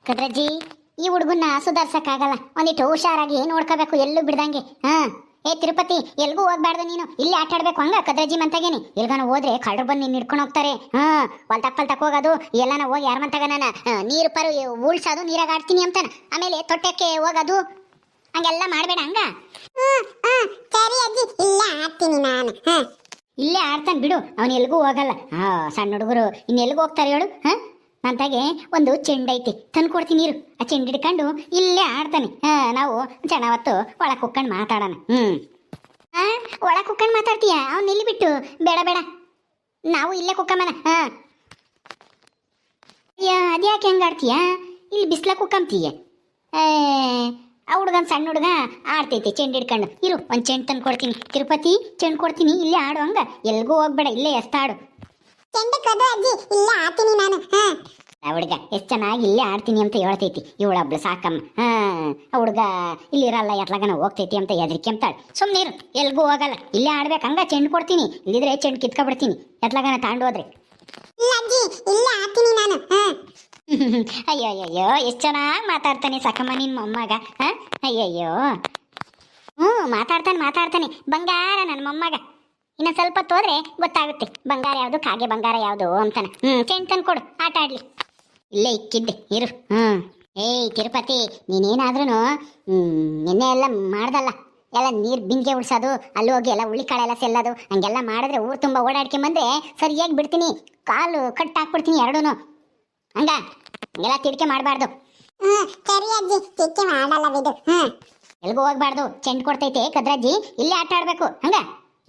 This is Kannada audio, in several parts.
ಕದ್ರಜ್ಜಿ, ಈ ಹುಡುಗನ್ನ ಸುಧಾರ್ಸಕ್ಕಾಗಲ್ಲ. ಒಂದಿಟ್ಟು ಹುಷಾರಾಗಿ ನೋಡ್ಕೋಬೇಕು, ಎಲ್ಲೂ ಬಿಡ್ದಂಗೆ. ಏ ತಿರುಪತಿ, ಎಲ್ಗೂ ಹೋಗ್ಬಾರ್ದು ನೀನು, ಇಲ್ಲಿ ಆಟ ಆಡ್ಬೇಕು. ಹಂಗ ಕದ್ರಜ್ಜಿ ಮಂತಾಗೇನಿ ಎಲ್ಗಾನ ಹೋದ್ರೆ ಕಳ್ರು ಬಂದು ನಿನ್ನ ಹಿಡ್ಕೊಂಡು ಹೋಗ್ತಾರೆ. ಹೊಲ್ತಕ್ ಹೋಗೋದು ಎಲ್ಲಾನ ಹೋಗಿ ಯಾರ ಮಂತಾಗ ನಾನು ನೀರು ಪರು ಉಳ್ಸೋದು, ನೀರಾಗ ಆಡ್ತೀನಿ ಅಂತಾನ, ಆಮೇಲೆ ತೊಟ್ಟಕ್ಕೆ ಹೋಗೋದು ಹಂಗೆಲ್ಲ ಮಾಡಬೇಡ. ಹಂಗ ಸರಿ ಅಜ್ಜಿ, ಇಲ್ಲೇ ಆಡ್ತೀನಿ ನಾನು. ಇಲ್ಲೇ ಆಡ್ತಾನೆ ಬಿಡು, ಅವನು ಎಲ್ಗೂ ಹೋಗಲ್ಲ. ಸಣ್ಣ ಹುಡುಗರು ಇನ್ನೆಲ್ಗೂ ಹೋಗ್ತಾರೆ ಹೇಳು. ನಂತಾಗೆ ಒಂದು ಚೆಂಡು ಐತಿ, ತಂದು ಕೊಡ್ತೀನಿ ನೀರು. ಆ ಚೆಂಡು ಹಿಡ್ಕೊಂಡು ಇಲ್ಲೇ ಆಡ್ತಾನೆ. ನಾವು ಜನ ಹೊತ್ತು ಒಳಗೆ ಕುಕ್ಕೊಂಡು ಮಾತಾಡೋಣ. ಒಳಗೆ ಕುಕ್ಕೊಂಡು ಮಾತಾಡ್ತೀಯ? ಅವ್ನು ಇಲ್ಲಿ ಬಿಟ್ಟು ಬೇಡ ಬೇಡ, ನಾವು ಇಲ್ಲೇ ಕುಕ್ಕಮ್ಮನ. ಅದ್ಯಾಕೆ ಹೆಂಗೆ ಆಡ್ತೀಯ? ಇಲ್ಲಿ ಬಿಸ್ಲ ಕುಕ್ಕಂತೀಯ. ಆ ಹುಡುಗನ್ ಸಣ್ಣ ಹುಡುಗ ಆಡ್ತೈತಿ ಚೆಂಡು ಹಿಡ್ಕೊಂಡು. ಇರು, ಒಂದು ಚೆಂಡು ತಂದು ಕೊಡ್ತೀನಿ. ತಿರುಪತಿ, ಚೆಂಡು ಕೊಡ್ತೀನಿ, ಇಲ್ಲೇ ಆಡು. ಹಂಗ ಎಲ್ಗೂ ಹೋಗ್ಬೇಡ, ಇಲ್ಲೇ ಎಸ್ತಾಡು. ಚೆಂಡು ಕೊಡು ಅಜ್ಜಿ, ಇಲ್ಲೇ ಆಡ್ತೀನಿ ನಾನು. ಆ ಹುಡುಗ ಎಷ್ಟು ಚೆನ್ನಾಗಿ ಇಲ್ಲೇ ಆಡ್ತೀನಿ ಅಂತ ಹೇಳ್ತೈತಿ. ಇವಳೊಬ್ಳು ಸಾಕಮ್ಮ. ಆ ಹುಡುಗ ಇಲ್ಲಿರಲ್ಲ, ಎತ್ಲಾಗನ ಹೋಗ್ತೈತಿ ಅಂತ ಹೆದರಿಕೆ ಅಂತಾಳೆ. ಸುಮ್ಮನೆ ಇರು, ಎಲ್ಗೂ ಹೋಗಲ್ಲ, ಇಲ್ಲೇ ಆಡ್ಬೇಕು. ಹಂಗ ಚೆಂಡು ಕೊಡ್ತೀನಿ, ಇಲ್ಲಿದ್ರೆ ಚೆಂಡು ಕಿತ್ಕೊಬಿಡ್ತೀನಿ ಎತ್ಲಾಗನ ತಾಂಡೋದ್ರೆ. ಇಲ್ಲ ಅಜ್ಜಿ, ಇಲ್ಲೇ ಆಡ್ತೀನಿ ನಾನು. ಅಯ್ಯೋ ಅಯ್ಯೋ, ಎಷ್ಟು ಚೆನ್ನಾಗಿ ಮಾತಾಡ್ತಾನೆ ಸಾಕಮ್ಮ ನಿನ್ನ ಮೊಮ್ಮಗ. ಅಯ್ಯಯ್ಯೋ, ಮಾತಾಡ್ತಾನೆ ಬಂಗಾರ ನನ್ನ ಮೊಮ್ಮಗ. ಇನ್ನು ಸ್ವಲ್ಪ ತೋದ್ರೆ ಗೊತ್ತಾಗುತ್ತೆ ಬಂಗಾರ ಯಾವುದು ಕಾಗೆ ಬಂಗಾರ ಯಾವುದು ಅಂತಾನೆ. ಚೆಂಡು ತಂದು ಕೊಡು, ಆಟ ಆಡ್ಲಿ. ಇಲ್ಲೇ ಇಕ್ಕಿದ್ದೆ, ಇರು. ಏಯ್ ತಿರುಪತಿ, ನೀನೇನಾದ್ರೂ ನಿನ್ನೆ ಎಲ್ಲ ಮಾಡ್ದಲ್ಲ, ಎಲ್ಲ ನೀರು ಬಿಂದಿಗೆ ಉಡ್ಸೋದು, ಅಲ್ಲಿ ಹೋಗಿ ಎಲ್ಲ ಉಳ್ಳಿಕಾಳೆಲ್ಲ ಸೆಲ್ಲೋದು, ಹಂಗೆಲ್ಲ ಮಾಡಿದ್ರೆ ಊರು ತುಂಬ ಓಡಾಡ್ಕೊಂಬಂದ್ರೆ ಸರಿಯಾಗಿ ಬಿಡ್ತೀನಿ, ಕಾಲು ಕಟ್ ಹಾಕ್ಬಿಡ್ತೀನಿ ಎರಡೂ. ಹಂಗೆಲ್ಲ ತಿಡ್ಕೆ ಮಾಡಬಾರ್ದು. ಸರಿ ಅಜ್ಜಿ, ತಿಕ್ಕೆ ಮಾಡಲ್ಲ ಬಿಡು. ಎಲ್ಗೂ ಹೋಗ್ಬಾರ್ದು, ಚೆಂಡು ಕೊಡ್ತೈತೆ ಕದ್ರಜ್ಜಿ, ಇಲ್ಲೇ ಆಟ ಆಡ್ಬೇಕು. ಹಂಗ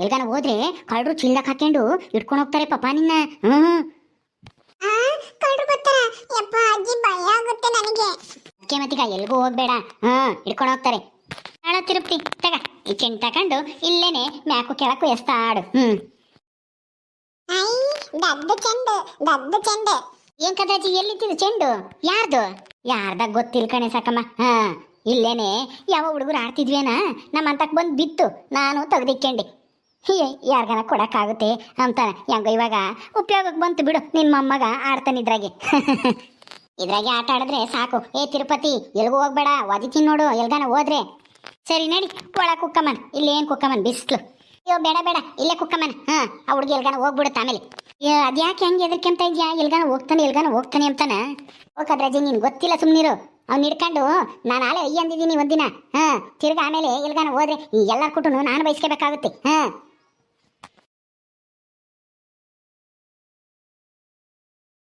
ಎಲ್ಗಾನ ಹೋದ್ರೆ ಕಳ್ರು ಚಿಲ್ದಕ್ ಹಾಕೊಂಡು ಇಟ್ಕೊಂಡು ಹೋಗ್ತಾರೆ ಪಾಪ ನಿನ್ನ. ಕಳ್ರು ಬರ್ತಾರ? ಯಪ್ಪ ಅಜ್ಜಿ, ಭಯ ಆಗುತ್ತೆ ನನಗೆ. ಅದಕ್ಕೆ ಮತ್ತೀಗ ಎಲ್ಗೂ ಹೋಗ್ಬೇಡ, ಇಟ್ಕೊಂಡು ಹೋಗ್ತಾರೆ. ನಾಳ ತಿರುಪ್ತಿ ತಗ, ಈ ಚೆಂಡು ತಕೊಂಡು ಇಲ್ಲೇನೆ ಮ್ಯಾಕು ಕೆಳಕು ಎಸ್ತಾಡು. ಐ ದಡ್ಡ ಚೆಂಡು. ಏನ್ ಕದ್ರಜ್ಜಿ, ಎಲ್ಲಿತ್ತಿದ್ದು ಚೆಂಡು? ಯಾರ್ದಾಗ ಗೊತ್ತಿಲ್ಲ ಕಣೆ ಸಾಕಮ್ಮ. ಇಲ್ಲೇನೆ ಯಾವ ಹುಡುಗರು ಆಡ್ತಿದ್ವೇನ, ನಮ್ಮ ಅಂತಕ್ ಬಂದು ಬಿತ್ತು, ನಾನು ತೆಗ್ದಿಕ್ಕೊಂಡೆ. ಯಾರಿಗಾನ ಕೊಡಕ್ಕಾಗುತ್ತೆ ಅಂತಾನೆ. ಹೆಂಗ ಇವಾಗ ಉಪಯೋಗಕ್ಕೆ ಬಂತು ಬಿಡು, ನಿನ್ನ ಮೊಮ್ಮಗ ಆಡ್ತಾನಿದ್ರಾಗೆ. ಇದ್ರಾಗೆ ಆಟ ಆಡಿದ್ರೆ ಸಾಕು. ಏ ತಿರುಪತಿ, ಎಲ್ಗೂ ಹೋಗ್ಬೇಡ, ಒದಿತೀನಿ ನೋಡು ಎಲ್ಗಾನ ಹೋದ್ರೆ. ಸರಿ ನಡಿ, ಒಳ ಕುಕ್ಕಮ್ಮನ್. ಇಲ್ಲೇನು ಕುಕ್ಕಮ್ಮನ್ ಬಿಸ್ಲು. ಅಯ್ಯೋ ಬೇಡ ಬೇಡ, ಇಲ್ಲೇ ಕುಕ್ಕಮ್ಮನ್. ಆ ಹುಡುಗಿ ಎಲ್ಗಾನ ಹೋಗ್ಬಿಡುತ್ತೆ ಆಮೇಲೆ. ಅದ್ಯಾಕೆ ಹೆಂಗೆ ಎದರ್ಕೆಂತ ಇದ್ಯಾ? ಎಲ್ಗಾನ ಹೋಗ್ತಾನೆ ಅಂತಾನ. ಹೋಗದ್ರಜ್ಜಿ, ನೀನು ಗೊತ್ತಿಲ್ಲ, ಸುಮ್ಮನಿರು. ಅವ್ನು ಹಿಡ್ಕೊಂಡು ನಾನು ಆಲೆ ಅಯ್ಯ ಅಂದಿದ್ದೀನಿ ಒಂದಿನ. ತಿರ್ಗ ಆಮೇಲೆ ಎಲ್ಗಾನ ಹೋದ್ರೆ ಎಲ್ಲರ ಕುಟುನು ನಾನು ಬಯಸ್ಕೋಬೇಕಾಗುತ್ತೆ.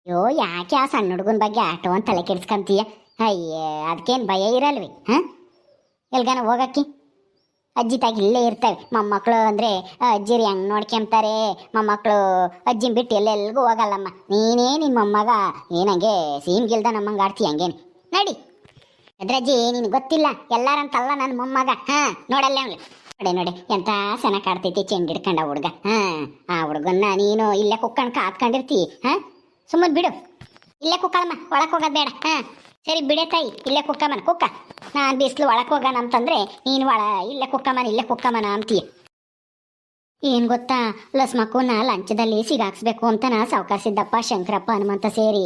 ಅಯ್ಯೋ, ಯಾಕೆ ಆ ಸಣ್ಣ ಹುಡುಗನ ಬಗ್ಗೆ ಆಟೋ ಅಂತ ತಲೆ ಕೆಡಿಸ್ಕೊಂತೀಯ? ಅಯ್ಯ, ಅದಕ್ಕೇನು ಭಯ ಇರಲ್ವಿ? ಎಲ್ಗಾನ ಹೋಗಕ್ಕಿ ಅಜ್ಜಿ ತಾಗಿ ಇಲ್ಲೇ ಇರ್ತವೆ. ಮೊಮ್ಮಕ್ಕಳು ಅಂದರೆ ಅಜ್ಜಿರಿ ಹೆಂಗೆ ನೋಡ್ಕೊಂತಾರೆ. ಮೊಮ್ಮಕ್ಕಳು ಅಜ್ಜಿನ ಬಿಟ್ಟು ಎಲ್ಲೆಲ್ಗೂ ಹೋಗಲ್ಲಮ್ಮ. ನೀನೇ ನಿನ್ನ ಮೊಮ್ಮಗ ಏನಂಗೆ ಸೀಮ್ಗಿಲ್ದ ನಮ್ಮಂಗೆ ಆಡ್ತೀಯ ಹಂಗೇನು? ನಡಿ ಅದ್ರಜ್ಜಿ, ನಿನಗೆ ಗೊತ್ತಿಲ್ಲ ಎಲ್ಲಾರಂತಲ್ಲ ನನ್ನ ಮೊಮ್ಮಗ. ನೋಡಲ್ಲೇ ಅವಳು ನೋಡಿ ಎಂತ ಚೆನ್ನಾಗಿ ಕಾಡ್ತೈತಿ ಚೆಂಡು ಹಿಡ್ಕೊಂಡ ಹುಡುಗ. ಆ ಹುಡುಗನ್ನ ನೀನು ಇಲ್ಲೇ ಕುಕ್ಕಂಡು ಕಾತ್ಕೊಂಡಿರ್ತಿ. ಸುಮ್ಮನೆ ಬಿಡು, ಇಲ್ಲೇ ಕುಕ್ಕಳಮ್ಮ, ಒಳಕ್ಕೆ ಹೋಗೋದು ಬೇಡ. ಸರಿ ಬಿಡೆ ತಾಯಿ, ಇಲ್ಲೇ ಕುಕ್ಕಮ್ಮನ ಕುಕ್ಕ. ನಾನು ಬಿಸಿಲು ಒಳಕ್ಕೆ ಹೋಗೋಣ ಅಂತಂದ್ರೆ ನೀನು ಇಲ್ಲೇ ಕುಕ್ಕಮ್ಮನ ಅಂತೀಯ. ಏನು ಗೊತ್ತಾ, ಲಸ್ಮಕ್ಕೂನ ಲಂಚದಲ್ಲಿ ಸಿಗಾಕ್ಸ್ಬೇಕು ಅಂತನ ಸಾವ್ಕಾರ ಸಿದ್ದಪ್ಪ, ಶಂಕರಪ್ಪ, ಹನುಮಂತ ಸೇರಿ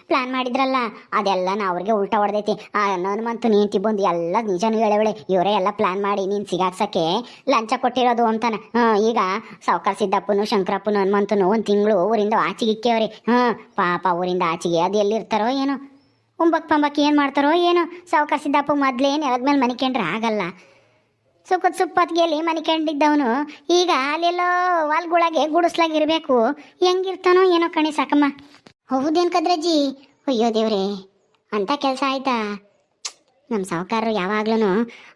ಪ್ಲಾನ್ ಮಾಡಿದ್ರಲ್ಲ, ಅದೆಲ್ಲ ನಾ ಅವ್ರಿಗೆ ಉಲ್ಟಾ ಹೊಡೆದೈತಿ. ಆ ಹನುಮಂತು ನೀಂತಿ ಬಂದು ಎಲ್ಲ ನಿಜನೂ ಹೇಳವಳೆ, ಇವರೇ ಎಲ್ಲ ಪ್ಲಾನ್ ಮಾಡಿ ನೀನು ಸಿಗಾಕ್ಸಕ್ಕೆ ಲಂಚ ಕೊಟ್ಟಿರೋದು ಅಂತಾನ. ಈಗ ಸಾವ್ಕಾರ ಸಿದ್ದಪ್ಪನು, ಶಂಕರಪ್ಪನು, ಹನುಮಂತನು ಒಂದು ತಿಂಗಳು ಊರಿಂದ ಆಚೆಗೆ ಇಕ್ಕೇವ್ರಿ. ಪಾಪ ಊರಿಂದ ಆಚೆಗೆ ಅದು ಎಲ್ಲಿರ್ತಾರೋ ಏನೋ, ಉಂಬಕ್ ಏನು ಮಾಡ್ತಾರೋ ಏನೋ. ಸಾವ್ಕಾರ ಸಿದ್ದಪ್ಪ ಮೊದಲೇ ನೆಲದ ಮೇಲೆ ಮನಿಕೊಂಡ್ರೆ ಆಗಲ್ಲ, ಸುಪ್ಪತ್ತಿಗೆಯಲ್ಲಿ ಮನಿಕೊಂಡಿದ್ದವನು ಈಗ ಅಲ್ಲೆಲ್ಲೋ ವಾಲ್ಗೊಳಗೆ ಗುಡಿಸ್ಲಾಗಿರ್ಬೇಕು. ಹೆಂಗಿರ್ತಾನೋ ಏನೋ ಕಣೆ ಸಾಕಮ್ಮ. ಹೌದೇನು ಕದ್ರಜ್ಜಿ? ಅಯ್ಯೋ ದೇವ್ರೆ, ಅಂಥ ಕೆಲಸ ಆಯ್ತಾ? ನಮ್ಮ ಸಾವುಕಾರರು ಯಾವಾಗ್ಲೂ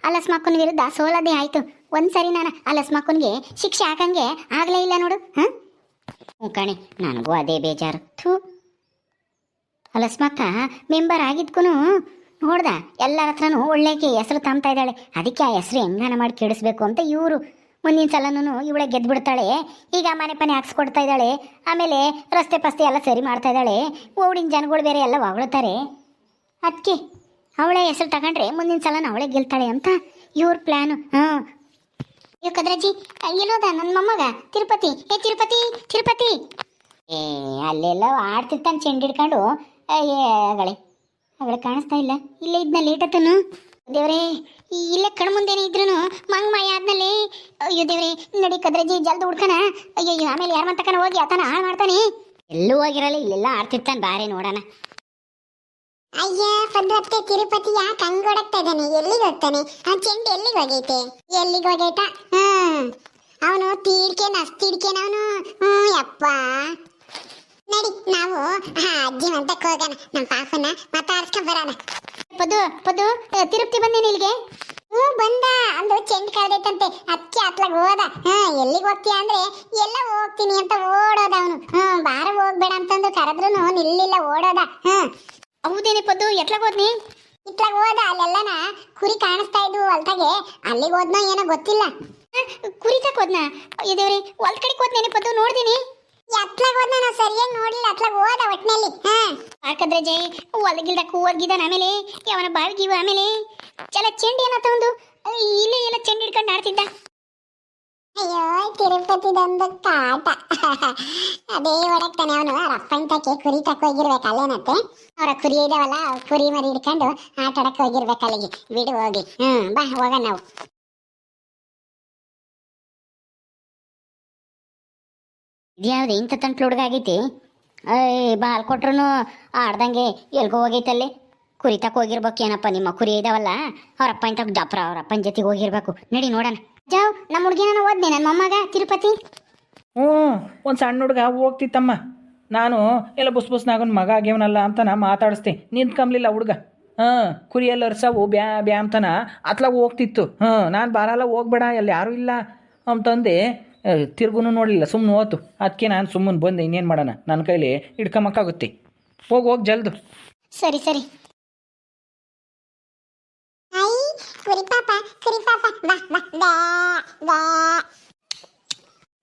ಅಲಸ್ಮಕ್ಕನ ವಿರುದ್ಧ ಸೋಲದೇ ಆಯ್ತು. ಒಂದ್ಸರಿ ನಾನು ಅಲಸ್ಮಕ್ಕನಿಗೆ ಶಿಕ್ಷೆ ಹಾಕಂಗೆ ಆಗಲೇ ಇಲ್ಲ ನೋಡು. ಕಣೆ, ನನಗೂ ಅದೇ ಬೇಜಾರು. ಅಲಸ್ಮಕ್ಕ ಮೆಂಬರ್ ಆಗಿದ್ಕೂ ನೋಡ್ದ ಎಲ್ಲರ ಹತ್ರನೂ ಒಳ್ಳೆಗೆ ಹೆಸರು ತಾಮ್ತಾ ಇದ್ದಾಳೆ. ಅದಕ್ಕೆ ಆ ಹೆಸರು ಹೆಂಗಾನ ಮಾಡಿ ಕೆಡಿಸ್ಬೇಕು ಅಂತ ಇವರು ಮುಂದಿನ ಸಲನೂ ಇವಳೆ ಗೆದ್ದುಬಿಡ್ತಾಳೆ. ಈಗ ಮನೆ ಪನೆ ಹಾಕ್ಸ್ಕೊಡ್ತಾ ಇದ್ದಾಳೆ, ಆಮೇಲೆ ರಸ್ತೆ ಪಸ್ತೆ ಎಲ್ಲ ಸರಿ ಮಾಡ್ತಾ ಇದ್ದಾಳೆ. ಊರಿನ ಜನಗಳು ಬೇರೆ ಎಲ್ಲ ಹೊಗಳ್ತಾರೆ. ಅದಕ್ಕೆ ಅವಳೇ ಹೆಸರು ತಗೊಂಡ್ರೆ ಮುಂದಿನ ಸಲನ ಅವಳೇ ಗೆಲ್ತಾಳೆ ಅಂತ ಇವ್ರ ಪ್ಲ್ಯಾನು. ಅಯ್ಯೋ ಕದ್ರಜ್ಜಿ, ಎಲ್ಲೋದ ನನ್ನ ಮೊಮ್ಮಗ ತಿರುಪತಿ? ತಿರುಪತಿ ಅಲ್ಲೆಲ್ಲೋ ಆಡ್ತಿರ್ತಾನೆ ಚೆಂಡು ಹಿಡ್ಕೊಂಡು. ಅಯ್ಯಗಳೇ ಅವಳು ಕಾಣಿಸ್ತಾ ಇಲ್ಲ. ಇಲ್ಲೇ ಇದ್ನ ಲೇಟತ್ತನು. ದೇವ್ರೇ, ಇಲ್ಲೇ ಕಣ್ಮುಂದೇನೆ ಇದ್ರು ಮಂಗ್ ಮಾಯ ಆದ್ಮೇಲೆ. ಅಯ್ಯೋ ದೇವ್ರೆ, ನಡಿ ಕದ್ರಜ್ಜಿ ಜಲ್ದಿ ಹುಡ್ಕಣ. ಅಯ್ಯೋ ಆಮೇಲೆ ಯಾರ ಮಂತಕನ ಹೋಗಿ ಆತನ ಹಾಳು ಮಾಡ್ತಾನೆ. ಎಲ್ಲೂ ಹೋಗಿರಲ್ಲ, ಇಲ್ಲೆಲ್ಲ ಆಡ್ತಿರ್ತಾನೆ. ಬಾರೆ ನೋಡೋಣ. ಅಯ್ಯ ಪದ್ವತ್ತೆ ತಿರುಪತಿ ಯಾಕೆ ಹಂಗೊಡಕ್ತಾ ಇದ್ದಾನೆ? ಎಲ್ಲಿಗೆ ಹೋಗ್ತಾನೆ ಆ ಚೆಂಡು? ಎಲ್ಲಿಗೆ ಹೋಗೈತೆ? ಎಲ್ಲಿಗೆ ಹೋಗೈತ? ಅವನು ತೀಡ್ಕೇನ ಅವನು. ಯಪ್ಪ, ನಡಿ ನಾವು ಅಜ್ಜಿ ಮಂತಕ್ಕೆ ಹೋಗೋಣ. ನಮ್ಮ ಪಾಪನ ಮಾತಾಡ್ಸ್ಕೊಂಡ್ ಬರೋಣ. ಪದ್ದು ತಿರುಪ್ತಿ ಬಂದೇನೆ ಇಲ್ಲಿಗೆ. ಬಂದ ಅಂದು ಚೆಂಡು ಕಳ್ದೈತಂತೆ, ಅದಕ್ಕೆ ಅತ್ಲಾಗ ಹೋದ. ಎಲ್ಲಿಗೆ ಹೋಗ್ತೀಯ ಅಂದ್ರೆ ಎಲ್ಲ ಹೋಗ್ತೀನಿ ಅಂತ ಓಡೋದ ಅವನು. ಬಾರ ಹೋಗ್ಬೇಡ ಅಂತಂದು ಕರೆದ್ರು ನಿಲ್ಲಿಲ್ಲ, ಓಡೋದ. ಹೌದೇನೆ ಪದ್ದು, ಎಟ್ಲಾಗ ಹೋದ್ನಿ? ಇತ್ಲಾಗ ಹೋದ. ಅಲ್ಲೆಲ್ಲನ ಕುರಿ ಕಾಣಿಸ್ತಾ ಇದ್ವು ಹೊಲ್ತಾಗೆ, ಅಲ್ಲಿಗೆ ಹೋದ್ನೋ ಏನೋ ಗೊತ್ತಿಲ್ಲ. ಕುರಿ ತಕ ಹೋದ್ನ? ಅಯ್ಯೋ ದೇವ್ರೆ, ಹೊಲ್ ಕಡೆಗೆ ಹೋದ್ನೇನೆ ಪದ್ದು, ನೋಡ್ದೀನಿ. ಎತ್ಲಾಗ ಹೋದ್ನ, ನಾವು ಸರಿಯಾಗಿ ನೋಡಿಲ್ಲ. ಅತ್ಲಾಗ ಹೋದ ಒಟ್ನಲ್ಲಿ. ಯಾಕಂದ್ರೆ ಜೈ ಹೊಲಗಿಲ್ದಕ್ಕ ಹೋಗಿದ್ದಾನ. ಆಮೇಲೆ ಅವನ ಬಾವಿಗಿವ. ಆಮೇಲೆ ಚಲ ಚೆಂಡು ಏನತ್ತ ಒಂದು ಇಲ್ಲೇ ಎಲ್ಲ ಚೆಂಡು ಹಿಡ್ಕೊಂಡು ಆಡ್ತಿದ್ದ. ಅಯ್ಯೋ ತಿರುಪತಿದೊಂದು ಕಾಟ. ಅದೇ ಹೊಡಕ್ತಾನೆ ಅವನು. ಅವ್ರ ಅಪ್ಪನ ತಕ್ಕೆ ಕುರಿ ತಕ್ಕ ಹೋಗಿರ್ಬೇಕು ಅಲ್ಲೇನತ್ತೆ. ಅವ್ರ ಕುರಿ ಇದಾವಲ್ಲ, ಕುರಿ ಮರಿ ಹಿಡ್ಕೊಂಡು ಆಟ ಆಡಕ್ಕೆ ಹೋಗಿರ್ಬೇಕು ಅಲ್ಲಿಗೆ. ಬಿಡು ಹೋಗಿ. ಬಾ ಹೋಗೋಣ ನಾವು. ಇದ್ಯಾವ್ದು ಇಂಥ ತಂಟ್ಲು ಹುಡುಗ ಆಗೈತಿ? ಬಾ ಅಲ್ಲಿ ಕೊಟ್ರು ಆಡ್ದಂಗೆ ಎಲ್ಗೋ ಹೋಗೈತಲ್ಲಿ. ಕುರಿ ತಕ್ಕ ಹೋಗಿರ್ಬೇಕು ಏನಪ್ಪ. ನಿಮ್ಮ ಕುರಿ ಇದಾವಲ್ಲ, ಅವ್ರ ಅಪ್ಪನ ತಕ್ಕ ಜಪ್ರ ಅವ್ರ ಅಪ್ಪನ ಜೊತೆಗೆ ಹೋಗಿರ್ಬೇಕು. ನಡಿ ನೋಡೋಣ. ಜಾವ್, ನಮ್ಮ ಹುಡುಗಿನ ಓದ್ನೆ ನನ್ನ ಮೊಮ್ಮಗ ತಿರುಪತಿ. ಒಂದು ಸಣ್ಣ ಹುಡುಗ ಹೋಗ್ತಿತ್ತಮ್ಮ. ನಾನು ಎಲ್ಲ ಬುಸ್ನಾಗೊಂದು ಮಗ ಆಗ್ಯವನಲ್ಲ ಅಂತನ ಮಾತಾಡಿಸ್ತೆ. ನಿಂತ್ಕೊಂಬ್ಲಿಲ್ಲ ಹುಡುಗ. ಕುರಿ ಎಲ್ಲ ಅರ್ಸವು ಬ್ಯಾ ಬ್ಯಾ ಅಂತನ ಅತ್ಲಾಗ ಹೋಗ್ತಿತ್ತು. ನಾನು ಬಾರಲ್ಲ, ಹೋಗ್ಬೇಡ, ಅಲ್ಲಿ ಯಾರೂ ಇಲ್ಲ ಅಂತಂದೆ. ತಿರ್ಗೂ ನೋಡಲಿಲ್ಲ, ಸುಮ್ಮನೆ ಹೋತು. ಅದಕ್ಕೆ ನಾನು ಸುಮ್ಮನೆ ಬಂದೆ. ಇನ್ನೇನು ಮಾಡೋಣ, ನನ್ನ ಕೈಲಿ ಹಿಡ್ಕೊಂಬಕ್ಕಾಗುತ್ತೆ. ಹೋಗಿ ಜಲ್ದು. ಸರಿ ಸರಿ. ಐ ಕುರಿ ಪಾಪ ಬಾ ಬಾ ಬಾ ಬಾ.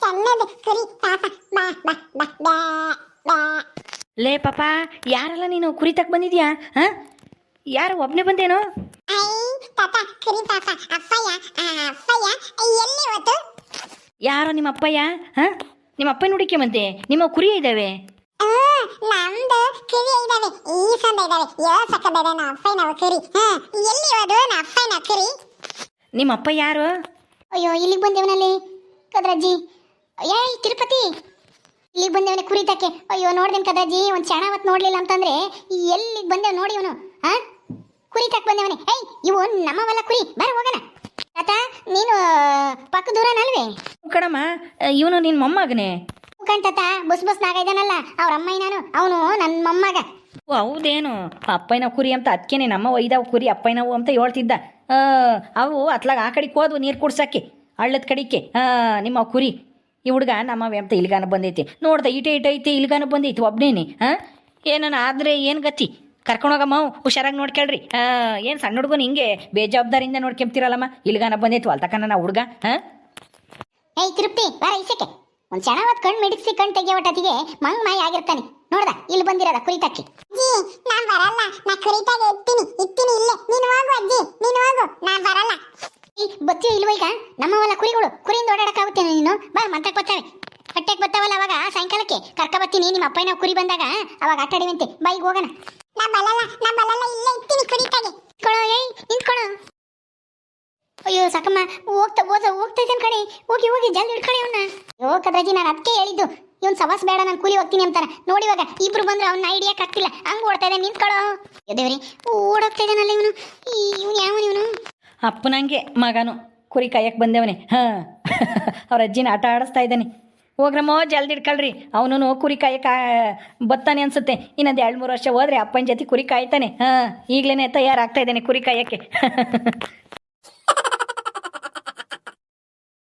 ಚೆನ್ನದ ಕುರಿ ಪಾಪ ಬಾ ಬಾ ಬಾ ಬಾ ಬಾ. ಲೇ ಪಾಪ, ಯಾರಲ್ಲ ನೀನು ಕುರಿ ತಕ್ಕ ಬಂದಿದ್ಯಾ? ಯಾರು ಒಬ್ಬನೇ ಬಂದೇನೋ? ಐ ತಾತ ಕುರಿ ಪಾಪ. ಅಪ್ಪಯ್ಯ ಎಲ್ಲಿ ಹೋತು? ಯಾರೋ ನಿಮ್ಮ ಅಪ್ಪಯ್ಯ? ನಿಮ್ಮ ಅಪ್ಪನ ಹುಡುಕಿ ಬಂದೆ. ನಿಮ್ಮ ಕುರಿ ಇದ್ದಾವೆ? ನಮ್ದು ಕುರಿ ಇದಾವೆ, ಈ ಸಂದ ಇದಾವೆ. ಸಕ್ಕದಾವೆ ನಮ್ಮ ಅಪ್ಪಯ್ಯನ ಕುರಿ. ಎಲ್ಲಿ ಹೋದು ನಮ್ಮ ಅಪ್ಪಯ್ಯನ ಕುರಿ? ನಿಮ್ಮ ಅಪ್ಪ ಯಾರು? ಅಯ್ಯೋ, ಇಲ್ಲಿಗೆ ಬಂದೇವನಲ್ಲಿ ಕದ್ರಜ್ಜಿ. ಏಯ್ ತಿರುಪತಿ, ಇಲ್ಲಿಗೆ ಬಂದೇವನೆ ಕುರಿ ತಕ್ಕೆ. ಅಯ್ಯೋ ನೋಡ್ದೇನು ಕದ್ರಜ್ಜಿ, ಒಂದು ಕ್ಷಣ ಹೊತ್ತು ನೋಡ್ಲಿಲ್ಲ ಅಂತಂದ್ರೆ ಎಲ್ಲಿಗೆ ಬಂದೇವ್ ನೋಡಿ ಇವನು. ಕುರಿ ತಕ್ಕ ಬಂದೇವನೆ. ಏಯ್, ಇವು ನಮ್ಮವಲ್ಲ ಕುರಿ. ಬರ ಹೋಗೋಣ. ತಾತ, ನೀನು ಪಕ್ಕ ದೂರನಲ್ವೇ? ಕಡಮ್ಮ, ಇವನು ನಿನ್ನ ಮೊಮ್ಮಗನೇ? ಕಣ್ತಾತ, ಬಸ್ನಾಗ ಇದ್ದಾನಲ್ಲ ಅವ್ರ ಅಮ್ಮಯ್ಯ. ನಾನು ಅವನು ನನ್ನ ಮೊಮ್ಮಗ. ಓ ಹೌದೇನು? ಅಪ್ಪಯ್ಯನ ಕುರಿ ಅಂತ ಅದಕ್ಕೇನೆ ನಮ್ಮ ಒಯ್ದಾವು ಕುರಿ ಅಪ್ಪಯ್ಯನವು ಅಂತ ಹೇಳ್ತಿದ್ದ. ಅವು ಅತ್ಲಾಗ ಆ ಕಡೆಗೆ ಹೋದ್ವು ನೀರು ಕುಡ್ಸಕ್ಕೆ, ಹಳ್ಳದ ಕಡಿಕೆ. ನಿಮ್ಮ ಕುರಿ. ಈ ಹುಡುಗ ನಮ್ಮವೇ ಅಂತ ಇಲ್ಗಾನ ಬಂದೈತಿ. ನೋಡ್ದೆ ಇಟೆ ಐತಿ, ಇಲ್ಗಾನ ಬಂದೈತಿ ಒಬ್ಬನೇನೆ. ಏನನ ಆದರೆ ಏನು ಗತಿ? ಕರ್ಕೊಂಡೋಗಮ್ಮ, ಹುಷಾರಾಗಿ ನೋಡ್ಕೊಳ್ರಿ. ಏನು ಸಣ್ಣ ಹುಡುಗನ ಹಿಂಗೆ ಬೇಜವಾಬ್ದಾರಿಯಿಂದ ನೋಡ್ಕೊಂತೀರಲ್ಲಮ್ಮ. ಇಲ್ಗಾನ ಬಂದೈತಿ ಅಲ್ತಕನ ನಾ ಹುಡುಗ. ಏಯ್ ತಿರುಪ್ತಿ, ಬಾರ ಈಸಕ್ಕೆ. ಒಂದು ಕ್ಷಣ ಹೊತ್ತು ಕಣ್ಣು ಮಿಡಿಸಿ ಕಣ್ ತೆಗಿಯವಟತಿಗೆ ಮಂಗ್ ಮಾಯ ಆಗಿರ್ತಾನೆ. ನೋಡ್ದ ಇಲ್ಲಿ ಬಂದಿರೋದ ಕುರಿ ತಕ್ಕಿ. ಅಜ್ಜಿ ನಾನ್ ಬರಲ್ಲ, ನಾ ಕುರಿತಾಗೆ ಇತ್ತೀನಿ ಇಲ್ಲೇ. ನೀನು ಹೋಗು ಅಜ್ಜಿ, ನೀನು ಹೋಗು, ನಾನ್ ಬರಲ್ಲ. ಬತ್ತೀವಿ ಇಲ್ವ ಈಗ? ನಮ್ಮವಲ್ಲ ಕುರಿಗಳು. ಕುರಿಯಿಂದ ಓಡಾಡಕ್ಕಾಗುತ್ತೆ ನೀನು? ಬಾ, ಮಂತಕ್ಕೆ ಬರ್ತಾವೆ. ಕಟ್ಟೆಗೆ ಬರ್ತಾವಲ್ಲ ಅವಾಗ ಸಾಯಂಕಾಲಕ್ಕೆ ಕರ್ಕ ಬರ್ತೀನಿ. ನಿಮ್ಮ ಅಪ್ಪಯ್ಯನ ಕುರಿ ಬಂದಾಗ ಅವಾಗ ಆಟ ಆಡಿವಂತೆ. ಬೈಗೆ ಹೋಗೋಣ. ನಾ ಬರಲ್ಲ, ಇಲ್ಲೇ ಇತ್ತೀನಿ ಕುರಿತಾಗೆ. ನಿಂತ್ಕೊಳ್ಳೋ, ಏಯ್ ನಿಂತ್ಕೊಳ್ಳೋ. ಅಯ್ಯೋ ಸಾಕಮ್ಮ, ಹೋಗ್ತೈತೇನ್ ಕಡೆ. ಹೋಗಿ ಜಲ್ದಿ ಹಿಡ್ಕೊಳ್ಳಿ ಅವನ್ನ. ಅಯ್ಯೋ ಕದ್ರಜ್ಜಿ, ನಾನು ಅದಕ್ಕೆ ಹೇಳಿದ್ದು ಇವನ್ ಸವಾಸ್ ಬೇಡ, ನಾನು ಕೂಲಿ ಹೋಗ್ತೀನಿ ಅಂತಾನ. ನೋಡಿ ಇವಾಗ ಇಬ್ರು ಬಂದ್ರೆ ಅವ್ನ ಹಿಡಿಯಕ್ ಆಗ್ತಿಲ್ಲ, ಹಂಗೆ ಓಡ್ತಾ ಇದ್ದಾನೆ. ನಿಂತ್ಕೊಳ್ಳೋ. ದೇವ್ರಿ, ಓಡೋಗ್ತಾ ಇದ್ದಾನಲ್ಲ ಇವನು. ಇವನು ಯಾವನು? ಅಪ್ಪನಂಗೆ ಮಗನು ಕುರಿ ಕಾಯಕ್ಕೆ ಬಂದೇವನೆ. ಅವ್ರ ಅಜ್ಜಿನ ಆಟ ಆಡಿಸ್ತಾ ಇದ್ದಾನೆ. ಹೋಗ್ರಮ್ಮ, ಜಲ್ದಿ ಇಡ್ಕೊಳ್ರಿ. ಅವನು ಕುರಿ ಕಾಯಕ್ಕೆ ಬತ್ತಾನೆ ಅನ್ಸುತ್ತೆ. ಇನ್ನೊಂದು 2-3 ವರ್ಷ ಹೋದ್ರೆ ಅಪ್ಪನ ಜೊತೆ ಕುರಿ ಕಾಯ್ತಾನೆ. ಈಗಲೇ ತಯಾರಾಗ್ತಾ ಇದ್ದಾನೆ ಕುರಿ ಕಾಯಕ್ಕೆ.